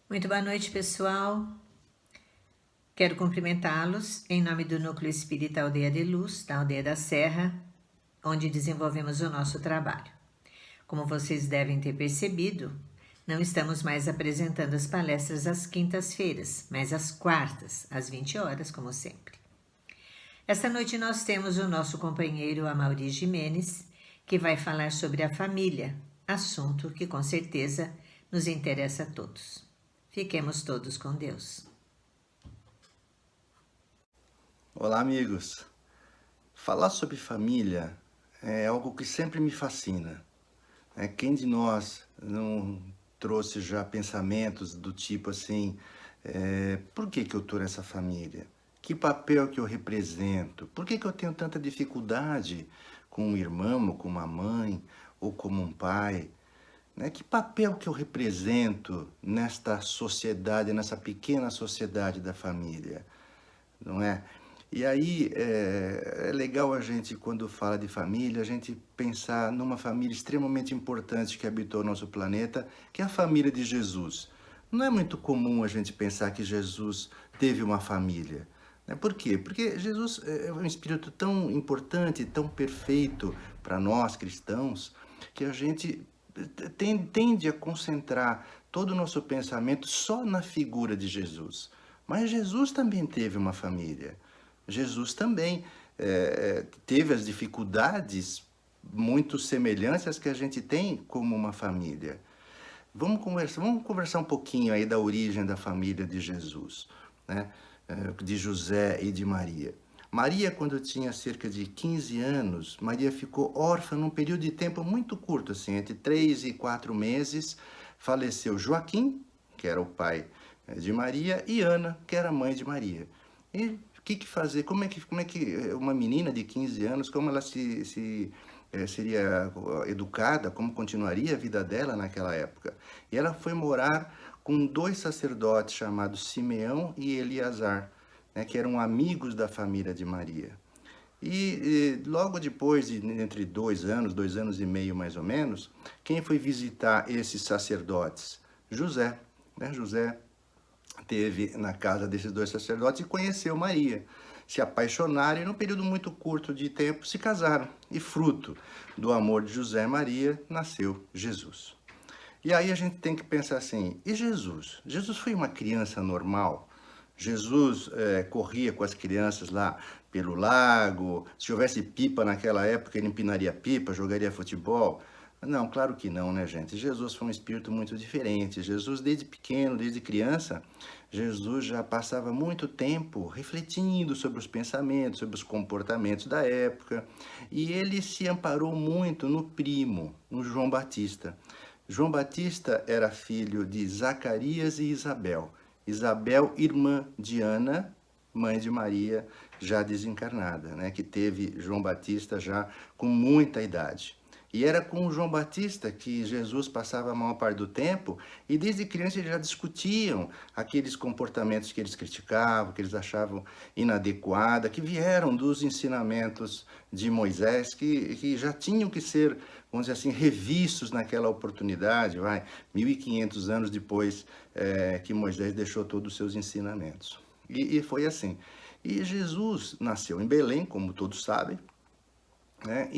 Muito boa noite, pessoal. Quero cumprimentá-los em nome do Núcleo Espírita Aldeia de Luz, da Aldeia da Serra, onde desenvolvemos o nosso trabalho. Como vocês devem ter percebido, não estamos mais apresentando as palestras às quintas-feiras, mas às quartas, às 20 horas, como sempre. Esta noite nós temos o nosso companheiro Amaury Jimenez, que vai falar sobre a família, assunto que com certeza nos interessa a todos. Fiquemos todos com Deus. Olá, amigos. Falar sobre família é algo que sempre me fascina. Quem de nós não trouxe já pensamentos do tipo assim, por que eu estou nessa família? Que papel que eu represento? Por que eu tenho tanta dificuldade com um irmão, ou com uma mãe, ou como um pai? Que papel que eu represento nesta sociedade, nessa pequena sociedade da família? Não é? E aí é legal a gente, quando fala de família, a gente pensar numa família extremamente importante que habitou o nosso planeta, que é a família de Jesus. Não é muito comum a gente pensar que Jesus teve uma família. Por quê? Porque Jesus é um espírito tão importante, tão perfeito para nós cristãos, que a gente tende a concentrar todo o nosso pensamento só na figura de Jesus. Mas Jesus também teve uma família. Jesus também teve as dificuldades muito semelhantes às que a gente tem como uma família. Vamos conversar um pouquinho aí da origem da família de Jesus, né? De José e de Maria. Maria, quando tinha cerca de 15 anos, Maria ficou órfã num período de tempo muito curto, assim, entre 3 e 4 meses. Faleceu Joaquim, que era o pai de Maria, e Ana, que era a mãe de Maria. E o que fazer? Como é que uma menina de 15 anos, como ela seria educada, como continuaria a vida dela naquela época? E ela foi morar com 2 sacerdotes chamados Simeão e Eleazar, né, que eram amigos da família de Maria. E logo depois, entre 2 anos e meio mais ou menos, quem foi visitar esses sacerdotes? José. Né? José teve na casa desses 2 sacerdotes e conheceu Maria. Se apaixonaram e, num período muito curto de tempo, se casaram. E fruto do amor de José e Maria, nasceu Jesus. E aí a gente tem que pensar assim, e Jesus? Jesus foi uma criança normal? Jesus corria com as crianças lá pelo lago? Se houvesse pipa naquela época, ele empinaria pipa, jogaria futebol? Não, claro que não, né, gente? Jesus foi um espírito muito diferente. Jesus, desde pequeno, desde criança, Jesus já passava muito tempo refletindo sobre os pensamentos, sobre os comportamentos da época. E ele se amparou muito no primo, no João Batista. João Batista era filho de Zacarias e Isabel. Isabel, irmã de Ana, mãe de Maria, já desencarnada, né? Que teve João Batista já com muita idade. E era com o João Batista que Jesus passava a maior parte do tempo, e desde criança eles já discutiam aqueles comportamentos que eles criticavam, que eles achavam inadequados, que vieram dos ensinamentos de Moisés, que já tinham que ser, vamos dizer assim, revistos naquela oportunidade, 1500 anos depois que Moisés deixou todos os seus ensinamentos. E foi assim. E Jesus nasceu em Belém, como todos sabem, né?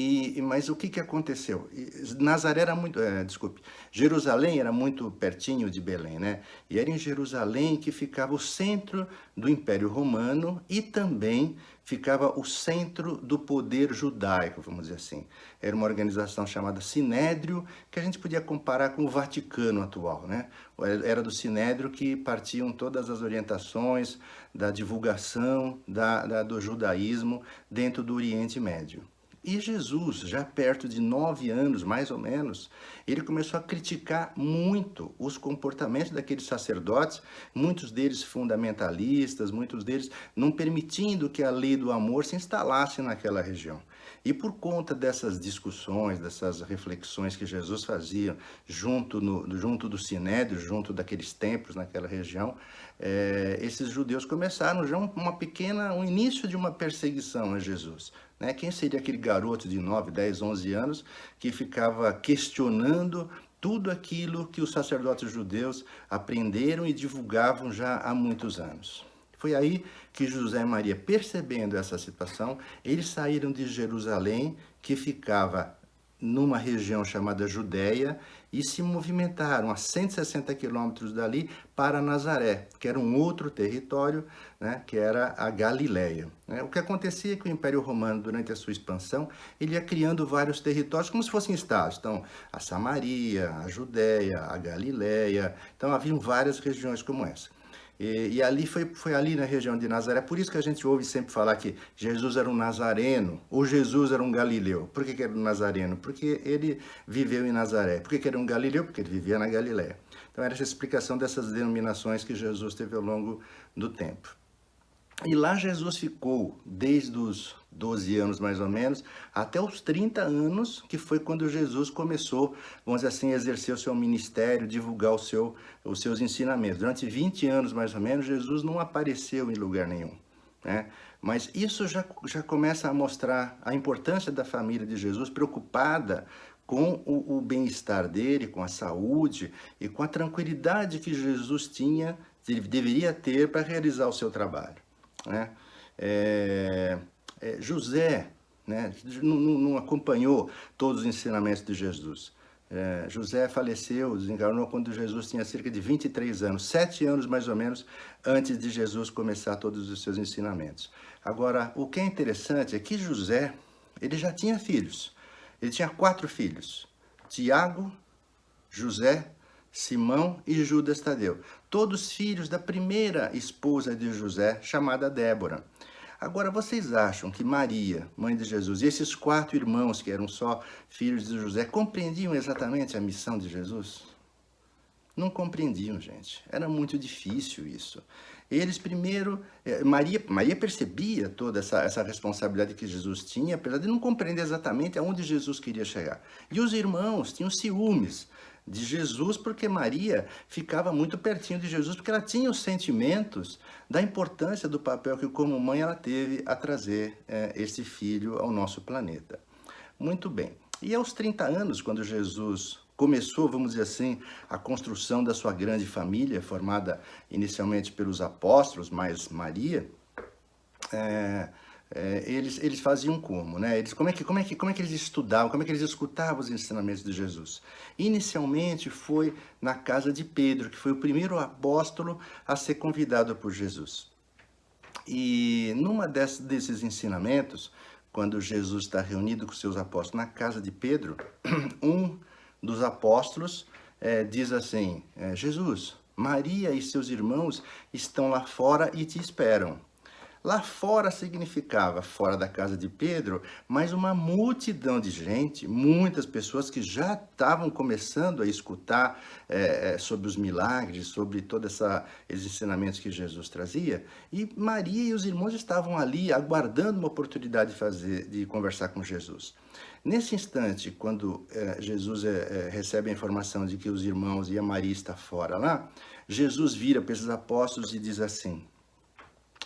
Mas o que aconteceu? Nazaré era muito, desculpe, Jerusalém era muito pertinho de Belém, né? E era em Jerusalém que ficava o centro do Império Romano e também ficava o centro do poder judaico, vamos dizer assim. Era uma organização chamada Sinédrio, que a gente podia comparar com o Vaticano atual, né? Era do Sinédrio que partiam todas as orientações da divulgação do judaísmo dentro do Oriente Médio. E Jesus, já perto de 9 anos, mais ou menos, ele começou a criticar muito os comportamentos daqueles sacerdotes, muitos deles fundamentalistas, muitos deles não permitindo que a lei do amor se instalasse naquela região. E por conta dessas discussões, dessas reflexões que Jesus fazia junto do Sinédrio, junto daqueles templos naquela região, esses judeus começaram já um início de uma perseguição a Jesus. Né? Quem seria aquele garoto de 9, 10, 11 anos que ficava questionando tudo aquilo que os sacerdotes judeus aprenderam e divulgavam já há muitos anos. Foi aí que José e Maria, percebendo essa situação, eles saíram de Jerusalém, que ficava numa região chamada Judéia, e se movimentaram a 160 quilômetros dali para Nazaré, que era um outro território, né, que era a Galileia. O que acontecia é que o Império Romano, durante a sua expansão, ele ia criando vários territórios como se fossem estados. Então, a Samaria, a Judéia, a Galileia, então haviam várias regiões como essa. E ali foi ali na região de Nazaré, por isso que a gente ouve sempre falar que Jesus era um nazareno, ou Jesus era um galileu. Por que era um nazareno? Porque ele viveu em Nazaré. Por que era um galileu? Porque ele vivia na Galileia. Então era essa explicação dessas denominações que Jesus teve ao longo do tempo. E lá Jesus ficou desde os 12 anos mais ou menos, até os 30 anos, que foi quando Jesus começou, vamos dizer assim, a exercer o seu ministério, divulgar os seus ensinamentos. Durante 20 anos mais ou menos, Jesus não apareceu em lugar nenhum, né? Mas isso já começa a mostrar a importância da família de Jesus, preocupada com o bem-estar dele, com a saúde e com a tranquilidade que Jesus deveria ter para realizar o seu trabalho, né? José, né, não acompanhou todos os ensinamentos de Jesus. José faleceu, desencarnou quando Jesus tinha cerca de 23 anos, 7 anos mais ou menos, antes de Jesus começar todos os seus ensinamentos. Agora, o que é interessante é que José, ele já tinha filhos. Ele tinha 4 filhos: Tiago, José, Simão e Judas Tadeu. Todos filhos da primeira esposa de José, chamada Débora. Agora, vocês acham que Maria, mãe de Jesus, e esses 4 irmãos, que eram só filhos de José, compreendiam exatamente a missão de Jesus? Não compreendiam, gente. Era muito difícil isso. Eles primeiro... Maria percebia toda essa responsabilidade que Jesus tinha, apesar de não compreender exatamente aonde Jesus queria chegar. E os irmãos tinham ciúmes de Jesus, porque Maria ficava muito pertinho de Jesus, porque ela tinha os sentimentos da importância do papel que, como mãe, ela teve a trazer esse filho ao nosso planeta. Muito bem. E aos 30 anos, quando Jesus começou, vamos dizer assim, a construção da sua grande família, formada inicialmente pelos apóstolos, mais Maria, eles faziam como, né? Como é que eles estudavam, como é que eles escutavam os ensinamentos de Jesus? Inicialmente foi na casa de Pedro, que foi o primeiro apóstolo a ser convidado por Jesus. E numa desses ensinamentos, quando Jesus está reunido com seus apóstolos na casa de Pedro, um dos apóstolos diz assim: Jesus, Maria e seus irmãos estão lá fora e te esperam. Lá fora significava fora da casa de Pedro, mas uma multidão de gente, muitas pessoas que já estavam começando a escutar sobre os milagres, sobre todos esses ensinamentos que Jesus trazia. E Maria e os irmãos estavam ali aguardando uma oportunidade de conversar com Jesus. Nesse instante, quando Jesus recebe a informação de que os irmãos e a Maria estão fora lá, Jesus vira para esses apóstolos e diz assim: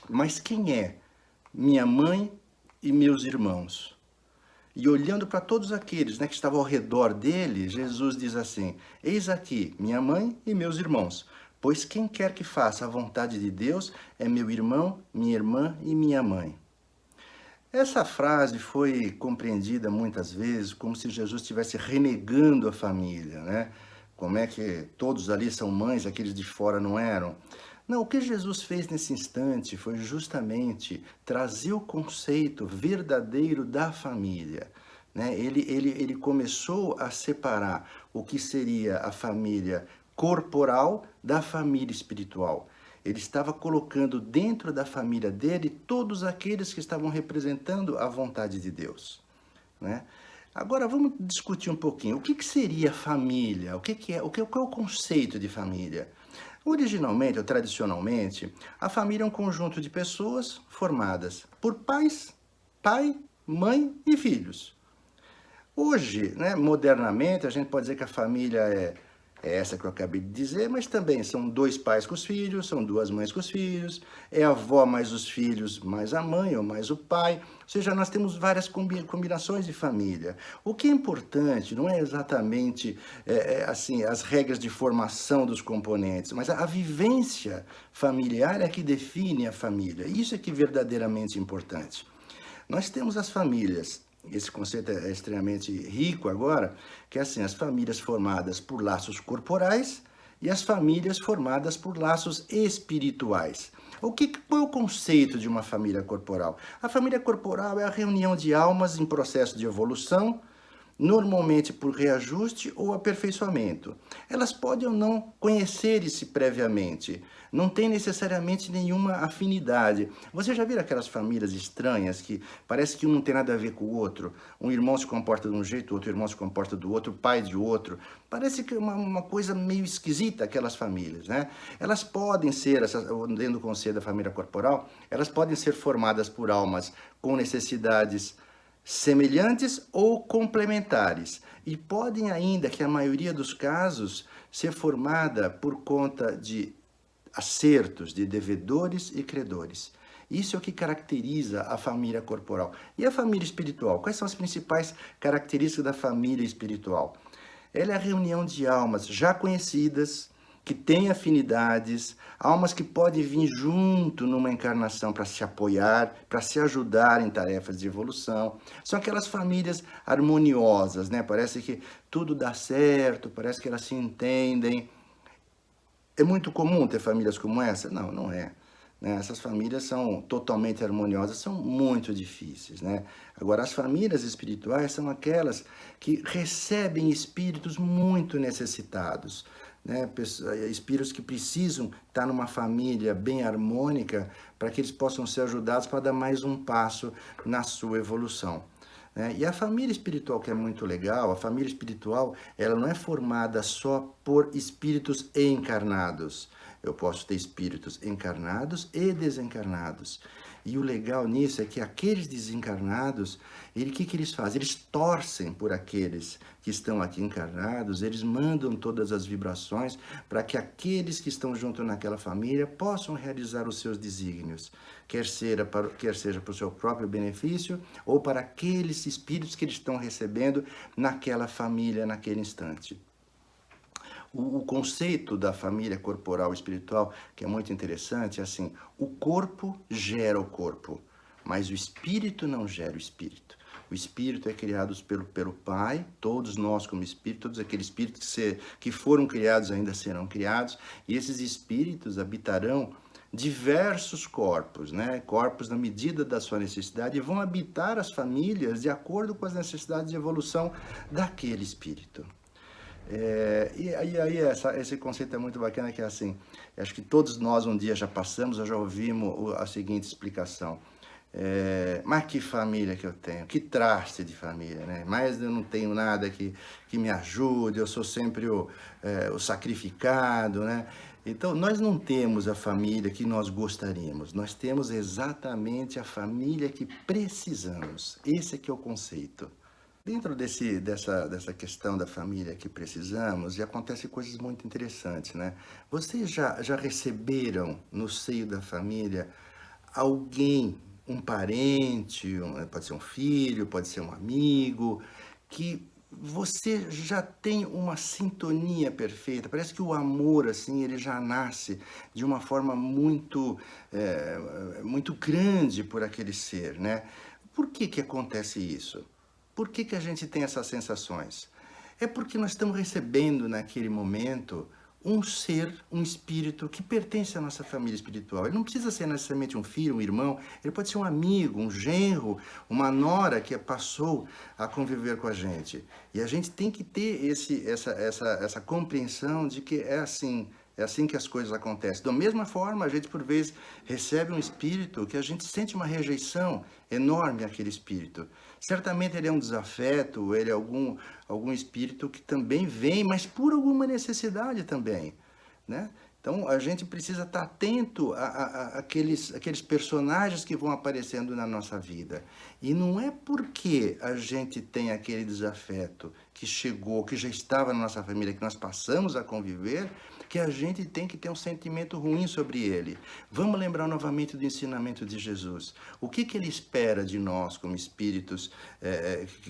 mas quem é minha mãe e meus irmãos? E olhando para todos aqueles, né, que estavam ao redor dele, Jesus diz assim: eis aqui minha mãe e meus irmãos, pois quem quer que faça a vontade de Deus é meu irmão, minha irmã e minha mãe. Essa frase foi compreendida muitas vezes como se Jesus estivesse renegando a família, né? Como é que todos ali são mães, aqueles de fora não eram? Não, o que Jesus fez nesse instante foi justamente trazer o conceito verdadeiro da família, né? Ele começou a separar o que seria a família corporal da família espiritual. Ele estava colocando dentro da família dele todos aqueles que estavam representando a vontade de Deus, né? Agora vamos discutir um pouquinho. O que seria família? Qual é o conceito de família? Originalmente ou tradicionalmente, a família é um conjunto de pessoas formadas por pais, pai, mãe e filhos. Hoje, né, modernamente, a gente pode dizer que a família é É essa que eu acabei de dizer, mas também são 2 pais com os filhos, são 2 mães com os filhos, é a avó mais os filhos, mais a mãe ou mais o pai. Ou seja, nós temos várias combinações de família. O que é importante não é exatamente assim as regras de formação dos componentes, mas a vivência familiar é que define a família. Isso é que é verdadeiramente importante. Nós temos as famílias, esse conceito é extremamente rico agora, que é assim, as famílias formadas por laços corporais e as famílias formadas por laços espirituais. Qual é o conceito de uma família corporal? A família corporal é a reunião de almas em processo de evolução, normalmente por reajuste ou aperfeiçoamento. Elas podem ou não conhecer-se previamente, não tem necessariamente nenhuma afinidade. Você já viu aquelas famílias estranhas que parece que um não tem nada a ver com o outro? Um irmão se comporta de um jeito, outro irmão se comporta do outro, o pai de outro. Parece que é uma coisa meio esquisita aquelas famílias, né? Elas podem ser, dentro do conceito da família corporal, elas podem ser formadas por almas com necessidades semelhantes ou complementares, e podem ainda, que a maioria dos casos, ser formada por conta de acertos de devedores e credores. Isso é o que caracteriza a família corporal. E a família espiritual? Quais são as principais características da família espiritual? Ela é a reunião de almas já conhecidas, que têm afinidades, almas que podem vir junto numa encarnação para se apoiar, para se ajudar em tarefas de evolução. São aquelas famílias harmoniosas, né? Parece que tudo dá certo, parece que elas se entendem. É muito comum ter famílias como essa? Não, não é. Né? Essas famílias são totalmente harmoniosas, são muito difíceis, né? Agora, as famílias espirituais são aquelas que recebem espíritos muito necessitados, né? Espíritos que precisam estar numa família bem harmônica para que eles possam ser ajudados para dar mais um passo na sua evolução. Né? E a família espiritual, que é muito legal, a família espiritual, ela não é formada só por espíritos encarnados. Eu posso ter espíritos encarnados e desencarnados. E o legal nisso é que aqueles desencarnados, o que eles fazem? Eles torcem por aqueles que estão aqui encarnados, eles mandam todas as vibrações para que aqueles que estão junto naquela família possam realizar os seja desígnios, quer seja para o seu próprio benefício ou para aqueles espíritos que eles estão recebendo naquela família, naquele instante. O conceito da família corporal e espiritual, que é muito interessante, é assim, o corpo gera o corpo, mas o espírito não gera o espírito. O espírito é criado pelo Pai, todos nós como espírito, todos aqueles espíritos que foram criados ainda serão criados, e esses espíritos habitarão diversos corpos, né? Corpos na medida da sua necessidade, e vão habitar as famílias de acordo com as necessidades de evolução daquele espírito. E aí esse conceito é muito bacana, que é assim, acho que todos nós um dia já passamos ou já ouvimos a seguinte explicação. Mas que família que eu tenho, que traste de família, né? Mas eu não tenho nada que me ajude, eu sou sempre o sacrificado, né? Então, nós não temos a família que nós gostaríamos, nós temos exatamente a família que precisamos. Esse é que é o conceito. Dentro dessa questão da família que precisamos, e acontecem coisas muito interessantes, né? Vocês já receberam no seio da família alguém, um parente, pode ser um filho, pode ser um amigo, que você já tem uma sintonia perfeita? Parece que o amor, assim, ele já nasce de uma forma muito grande por aquele ser, né? Por que acontece isso? Por que a gente tem essas sensações? É porque nós estamos recebendo naquele momento um ser, um espírito que pertence à nossa família espiritual. Ele não precisa ser necessariamente um filho, um irmão, ele pode ser um amigo, um genro, uma nora que passou a conviver com a gente. E a gente tem que ter essa compreensão de que é assim que as coisas acontecem. Da mesma forma, a gente por vezes recebe um espírito que a gente sente uma rejeição enorme àquele espírito. Certamente ele é um desafeto, ele é algum espírito que também vem, mas por alguma necessidade também, né? Então, a gente precisa estar atento àqueles personagens que vão aparecendo na nossa vida. E não é porque a gente tem aquele desafeto que chegou, que já estava na nossa família, que nós passamos a conviver, que a gente tem que ter um sentimento ruim sobre ele. Vamos lembrar novamente do ensinamento de Jesus. O que ele espera de nós, como espíritos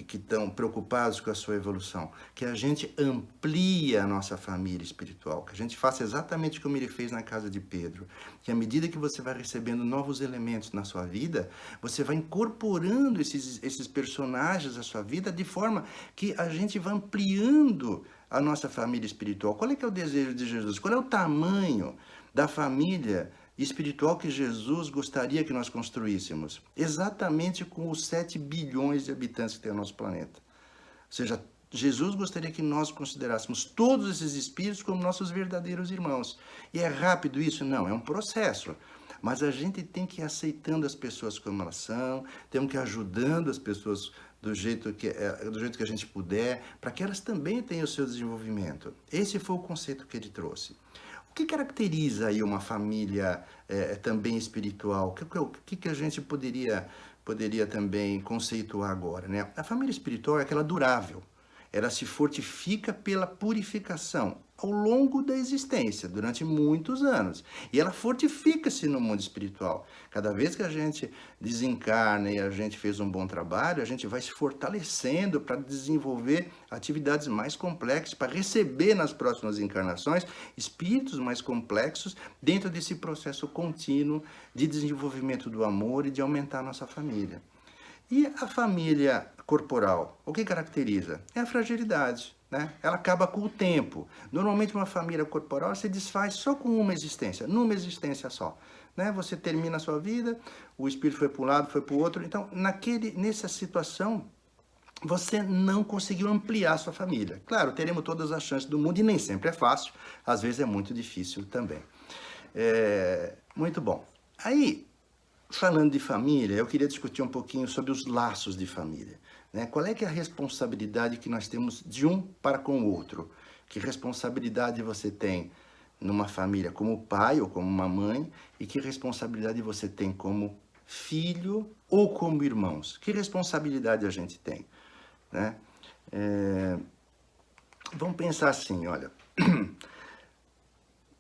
que estão preocupados com a sua evolução? Que a gente amplie a nossa família espiritual, que a gente faça exatamente como ele fez na casa de Pedro, que à medida que você vai recebendo novos elementos na sua vida, você vai incorporando esses personagens à sua vida de forma que a gente vai ampliando a nossa família espiritual. Qual é que é o desejo de Jesus? Qual é o tamanho da família espiritual que Jesus gostaria que nós construíssemos? Exatamente com os 7 bilhões de habitantes que tem o nosso planeta. Ou seja, Jesus gostaria que nós considerássemos todos esses espíritos como nossos verdadeiros irmãos. E é rápido isso? Não, é um processo. Mas a gente tem que ir aceitando as pessoas como elas são, temos que ir ajudando as pessoas do jeito que a gente puder, para que elas também tenham o seu desenvolvimento. Esse foi o conceito que ele trouxe. O que caracteriza aí uma família também espiritual? O que a gente poderia também conceituar agora, né? A família espiritual é aquela durável. Ela se fortifica pela purificação ao longo da existência, durante muitos anos. E ela fortifica-se no mundo espiritual. Cada vez que a gente desencarna e a gente fez um bom trabalho, a gente vai se fortalecendo para desenvolver atividades mais complexas, para receber nas próximas encarnações espíritos mais complexos dentro desse processo contínuo de desenvolvimento do amor e de aumentar a nossa família. E a família corporal, o que caracteriza? É a fragilidade, né? Ela acaba com o tempo. Normalmente uma família corporal se desfaz só com uma existência, numa existência só. Né? Você termina a sua vida, o espírito foi para um lado, foi para o outro. Então, nessa situação, você não conseguiu ampliar a sua família. Claro, teremos todas as chances do mundo e nem sempre é fácil, às vezes é muito difícil também. Muito bom. Aí, falando de família, eu queria discutir um pouquinho sobre os laços de família. Né? Qual é que é a responsabilidade que nós temos de um para com o outro? Que responsabilidade você tem numa família como pai ou como uma mãe? E que responsabilidade você tem como filho ou como irmãos? Que responsabilidade a gente tem? Né? Vamos pensar assim, olha...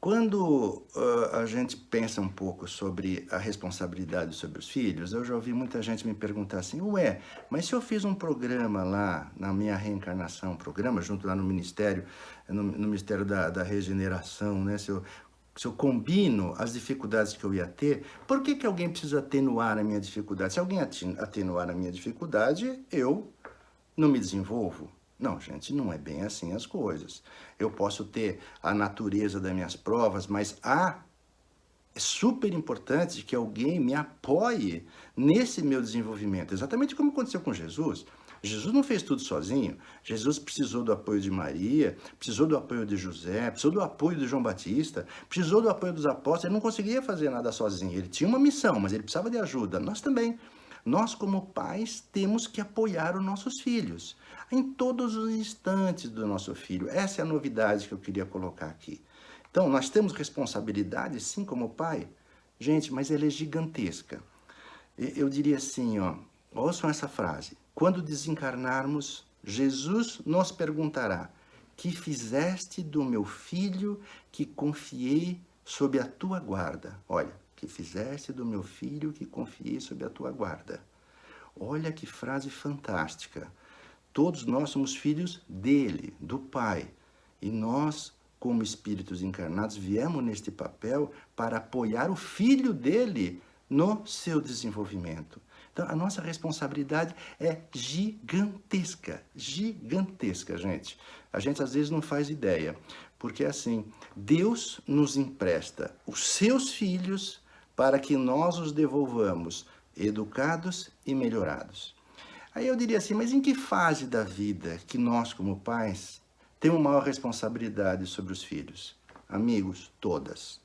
Quando a gente pensa um pouco sobre a responsabilidade sobre os filhos, eu já ouvi muita gente me perguntar assim, ué, mas se eu fiz um programa lá na minha reencarnação, programa junto lá no Ministério, no Ministério da Regeneração, né, se eu combino as dificuldades que eu ia ter, por que alguém precisa atenuar a minha dificuldade? Se alguém atenuar a minha dificuldade, eu não me desenvolvo. Não, gente, não é bem assim as coisas. Eu posso ter a natureza das minhas provas, mas é super importante que alguém me apoie nesse meu desenvolvimento. Exatamente como aconteceu com Jesus. Jesus não fez tudo sozinho. Jesus precisou do apoio de Maria, precisou do apoio de José, precisou do apoio de João Batista, precisou do apoio dos apóstolos. Ele não conseguia fazer nada sozinho. Ele tinha uma missão, mas ele precisava de ajuda. Nós também. Nós, como pais, temos que apoiar os nossos filhos em todos os instantes do nosso filho. Essa é a novidade que eu queria colocar aqui. Então, nós temos responsabilidade, sim, como pai. Gente, mas ela é gigantesca. Eu diria assim, ó, ouçam essa frase. Quando desencarnarmos, Jesus nos perguntará: que fizeste do meu filho que confiei sob a tua guarda? Olha, que fizeste do meu filho que confiei sob a tua guarda. Olha que frase fantástica. Todos nós somos filhos dele, do Pai. E nós, como espíritos encarnados, viemos neste papel para apoiar o filho dele no seu desenvolvimento. Então, a nossa responsabilidade é gigantesca, gigantesca, gente. A gente às vezes não faz ideia, porque assim, Deus nos empresta os seus filhos para que nós os devolvamos educados e melhorados. Aí eu diria assim, mas em que fase da vida que nós, como pais, temos maior responsabilidade sobre os filhos? Amigos, todas.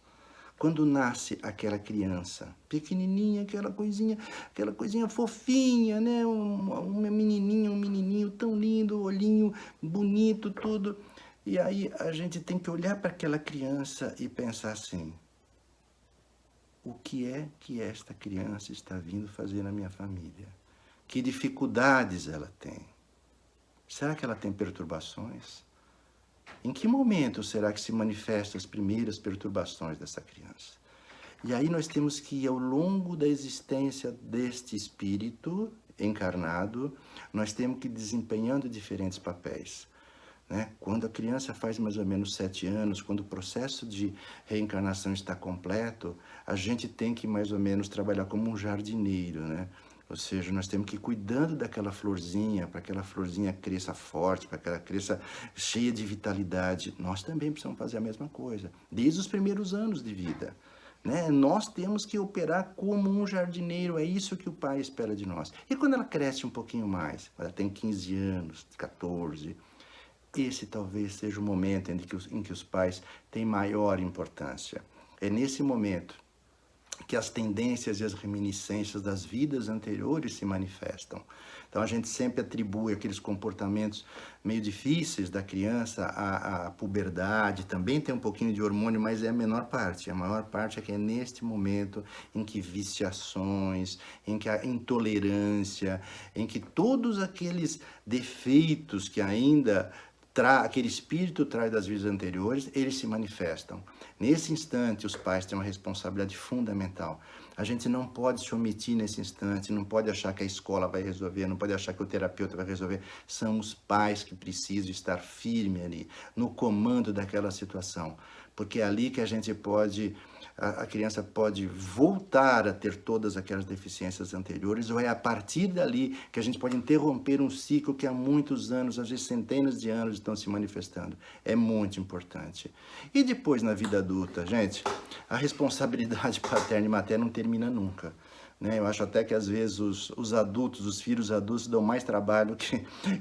Quando nasce aquela criança pequenininha, aquela coisinha fofinha, né? Uma menininha, um menininho tão lindo, olhinho bonito, tudo. E aí a gente tem que olhar para aquela criança e pensar assim, o que é que esta criança está vindo fazer na minha família? Que dificuldades ela tem? Será que ela tem perturbações? Em que momento será que se manifestam as primeiras perturbações dessa criança? E aí nós temos que ir ao longo da existência deste espírito encarnado, nós temos que ir desempenhando diferentes papéis. Né? Quando a criança faz mais ou menos 7 anos, quando o processo de reencarnação está completo, a gente tem que mais ou menos trabalhar como um jardineiro, né? Ou seja, nós temos que ir cuidando daquela florzinha, para que aquela florzinha cresça forte, para que ela cresça cheia de vitalidade. Nós também precisamos fazer a mesma coisa, desde os primeiros anos de vida. Né? Nós temos que operar como um jardineiro, é isso que o pai espera de nós. E quando ela cresce um pouquinho mais, ela tem 15 anos, 14, esse talvez seja o momento em que os pais têm maior importância. É nesse momento que as tendências e as reminiscências das vidas anteriores se manifestam. Então a gente sempre atribui aqueles comportamentos meio difíceis da criança à puberdade, também tem um pouquinho de hormônio, mas é a menor parte. A maior parte é que é neste momento em que viciações, em que a intolerância, em que todos aqueles defeitos que ainda aquele espírito traz das vidas anteriores, eles se manifestam. Nesse instante, os pais têm uma responsabilidade fundamental. A gente não pode se omitir nesse instante, não pode achar que a escola vai resolver, não pode achar que o terapeuta vai resolver. São os pais que precisam estar firmes ali, no comando daquela situação. Porque é ali que a gente pode, a criança pode voltar a ter todas aquelas deficiências anteriores, ou é a partir dali que a gente pode interromper um ciclo que há muitos anos, às vezes centenas de anos, estão se manifestando. É muito importante. E depois, na vida adulta, gente, a responsabilidade paterna e materna não termina nunca. Né? Eu acho até que às vezes os adultos, os filhos adultos dão mais trabalho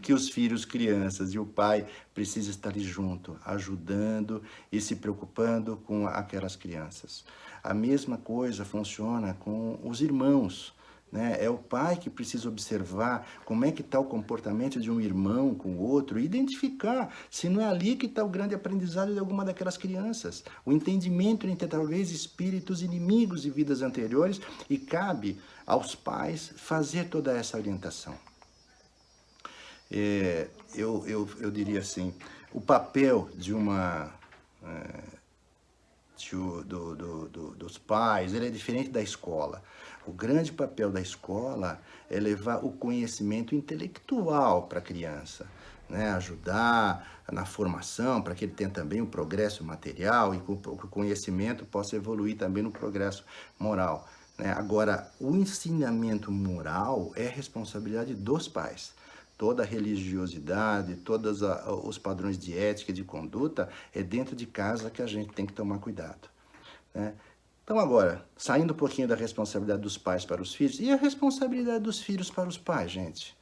que os filhos crianças, e o pai precisa estar ali junto, ajudando e se preocupando com aquelas crianças. A mesma coisa funciona com os irmãos. Né? É o pai que precisa observar como é que está o comportamento de um irmão com o outro e identificar se não é ali que está o grande aprendizado de alguma daquelas crianças. O entendimento entre talvez espíritos inimigos de vidas anteriores, e cabe aos pais fazer toda essa orientação. Eu diria assim, o papel de uma... dos pais, ele é diferente da escola. O grande papel da escola é levar o conhecimento intelectual para a criança, né? Ajudar na formação, para que ele tenha também o progresso material e que o conhecimento possa evoluir também no progresso moral. Né? Agora, o ensinamento moral é responsabilidade dos pais. Toda a religiosidade, todos os padrões de ética e de conduta, é dentro de casa que a gente tem que tomar cuidado. Né? Então agora, saindo um pouquinho da responsabilidade dos pais para os filhos, e a responsabilidade dos filhos para os pais, gente?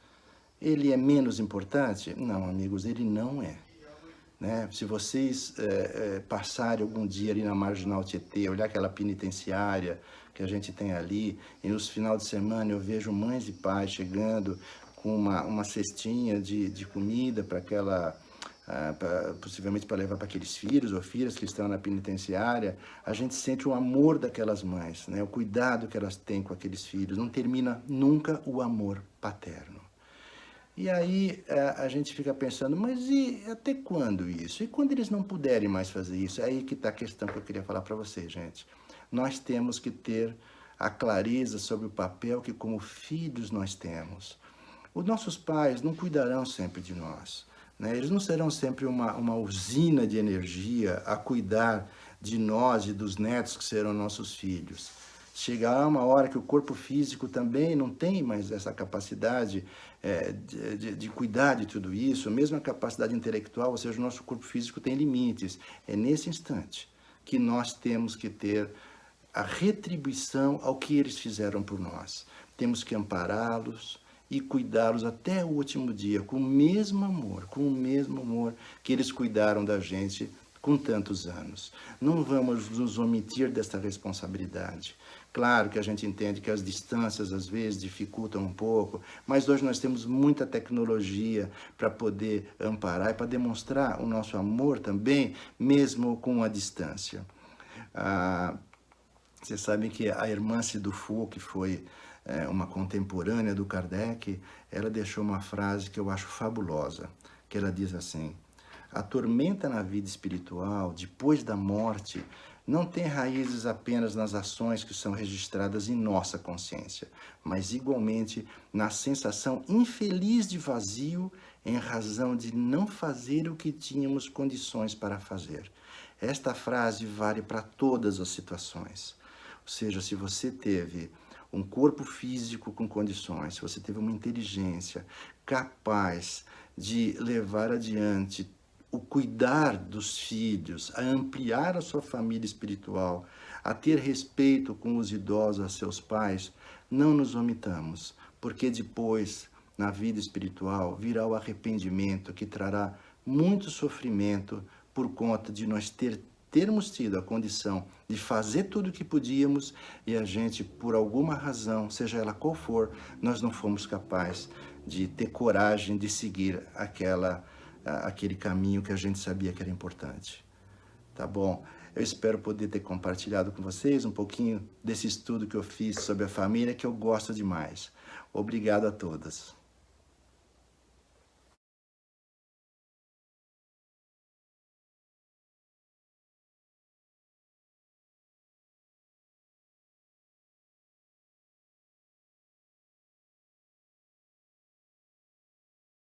Ele é menos importante? Não, amigos, ele não é. Né? Se vocês passarem algum dia ali na Marginal Tietê, olhar aquela penitenciária que a gente tem ali, e nos finais de semana eu vejo mães e pais chegando com uma cestinha de comida para aquela... possivelmente para levar para aqueles filhos ou filhas que estão na penitenciária, a gente sente o amor daquelas mães, né? O cuidado que elas têm com aqueles filhos. Não termina nunca o amor paterno. E aí a gente fica pensando, mas e até quando isso? E quando eles não puderem mais fazer isso? É aí que está a questão que eu queria falar para vocês, gente. Nós temos que ter a clareza sobre o papel que como filhos nós temos. Os nossos pais não cuidarão sempre de nós. Né? Eles não serão sempre uma usina de energia a cuidar de nós e dos netos que serão nossos filhos. Chegará uma hora que o corpo físico também não tem mais essa capacidade de cuidar de tudo isso, mesmo a capacidade intelectual, ou seja, o nosso corpo físico tem limites. É nesse instante que nós temos que ter a retribuição ao que eles fizeram por nós. Temos que ampará-los e cuidá-los até o último dia, com o mesmo amor que eles cuidaram da gente com tantos anos. Não vamos nos omitir dessa responsabilidade. Claro que a gente entende que as distâncias às vezes dificultam um pouco, mas hoje nós temos muita tecnologia para poder amparar e para demonstrar o nosso amor também, mesmo com a distância. Ah, vocês sabem que a irmã Dufour, que foi uma contemporânea do Kardec, ela deixou uma frase que eu acho fabulosa, que ela diz assim: a tormenta na vida espiritual, depois da morte, não tem raízes apenas nas ações que são registradas em nossa consciência, mas igualmente na sensação infeliz de vazio em razão de não fazer o que tínhamos condições para fazer. Esta frase vale para todas as situações. Ou seja, se você teve um corpo físico com condições, se você teve uma inteligência capaz de levar adiante o cuidar dos filhos, a ampliar a sua família espiritual, a ter respeito com os idosos, a seus pais, não nos omitamos, porque depois, na vida espiritual, virá o arrependimento que trará muito sofrimento por conta de nós termos tido a condição de fazer tudo o que podíamos e a gente, por alguma razão, seja ela qual for, nós não fomos capazes de ter coragem de seguir aquele caminho que a gente sabia que era importante. Tá bom? Eu espero poder ter compartilhado com vocês um pouquinho desse estudo que eu fiz sobre a família, que eu gosto demais. Obrigado a todas.